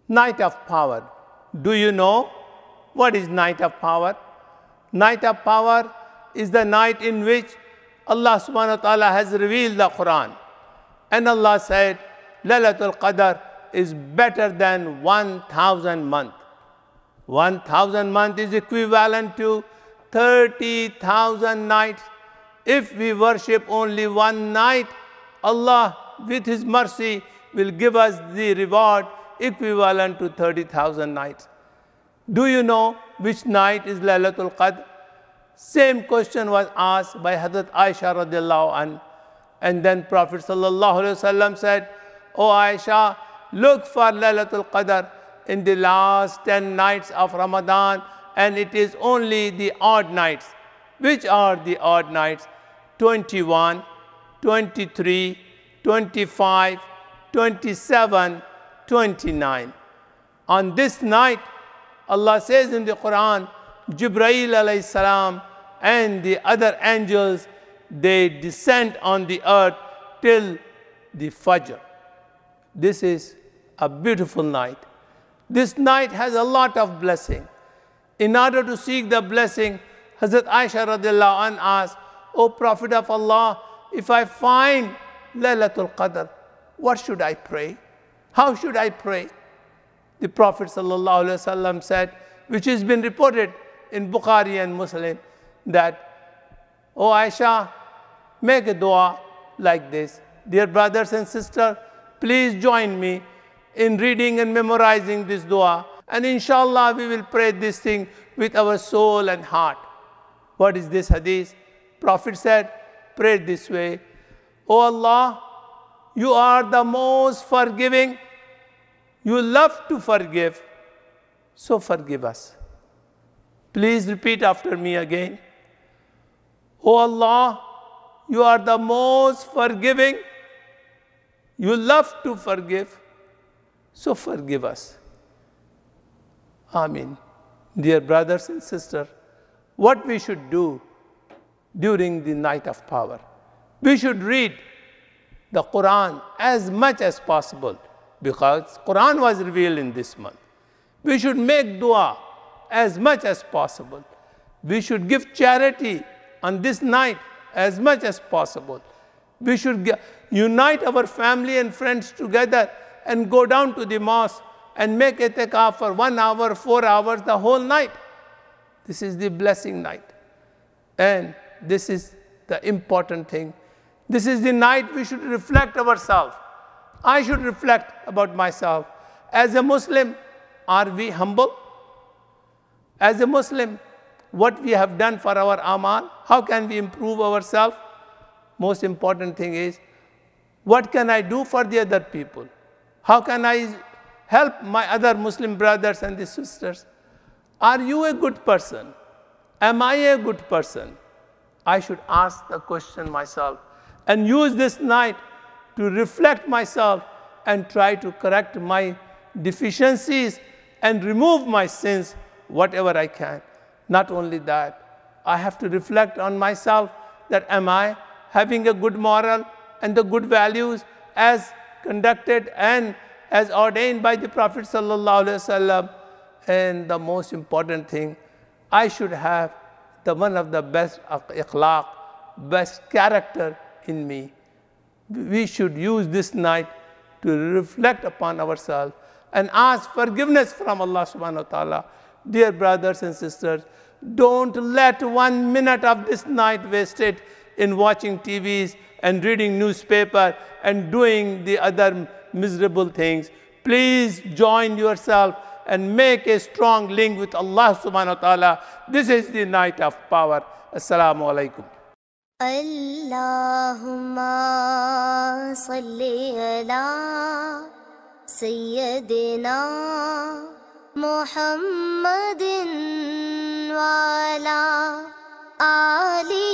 Night of power. Do you know what is night of power? Night of power is the night in which Allah subhanahu wa ta'ala has revealed the Quran. And Allah said, Laylatul Qadr is better than 1,000 months. 1,000 months is equivalent to 30,000 nights. If we worship only one night, Allah, with His mercy, will give us the reward equivalent to 30,000 nights. Do you know which night is Laylatul Qadr? Same question was asked by Hazrat Aisha radiallahu anha. And then Prophet sallallahu alaihi wasallam said, "O Aisha, look for Laylatul Qadr in the last 10 nights of Ramadan, and it is only the odd nights." Which are the odd nights? 21, 23, 25, 27, 29. On this night, Allah says in the Quran, Jibreel alayhi salam and the other angels, they descend on the earth till the Fajr. This is a beautiful night. This night has a lot of blessing. In order to seek the blessing, Hazrat Aisha radiallahu anha asked, "O Prophet of Allah, if I find Laylatul Qadr, what should I pray? How should I pray?" The Prophet sallallahu alaihi wasallam said, which has been reported in Bukhari and Muslim, that, "O Aisha, make a dua like this. Dear brothers and sisters, please join me in reading and memorizing this dua. And inshallah, we will pray this thing with our soul and heart." What is this hadith? Prophet said, pray this way, "O Allah, you are the most forgiving. You love to forgive, so forgive us." Please repeat after me again. "O Allah, you are the most forgiving. You love to forgive, so forgive us." Amen. Dear brothers and sisters, what we should do during the night of power? We should read the Quran as much as possible, because Quran was revealed in this month. We should make dua as much as possible. We should give charity on this night as much as possible. We should unite our family and friends together and go down to the mosque and make itikaf for 1 hour, 4 hours, the whole night. This is the blessing night. And this is the important thing. This is the night we should reflect ourselves. I should reflect about myself. As a Muslim, are we humble? As a Muslim, what we have done for our amal, how can we improve ourselves? Most important thing is, what can I do for the other people? How can I help my other Muslim brothers and sisters? Are you a good person? Am I a good person? I should ask the question myself and use this night to reflect myself and try to correct my deficiencies and remove my sins whatever I can. Not only that, I have to reflect on myself, that am I having a good moral and the good values as conducted and as ordained by the Prophet sallallahu alaihi wasallam. And the most important thing, I should have one of the best of ikhlaq, best character in me. We should use this night to reflect upon ourselves and ask forgiveness from Allah subhanahu wa ta'ala. Dear brothers and sisters, don't let 1 minute of this night wasted in watching TVs and reading newspaper and doing the other miserable things. Please join yourself and make a strong link with Allah subhanahu wa ta'ala. This is the night of power. Assalamu alaikum. Allahumma salli ala Sayyidina Muhammadin wa ala Ali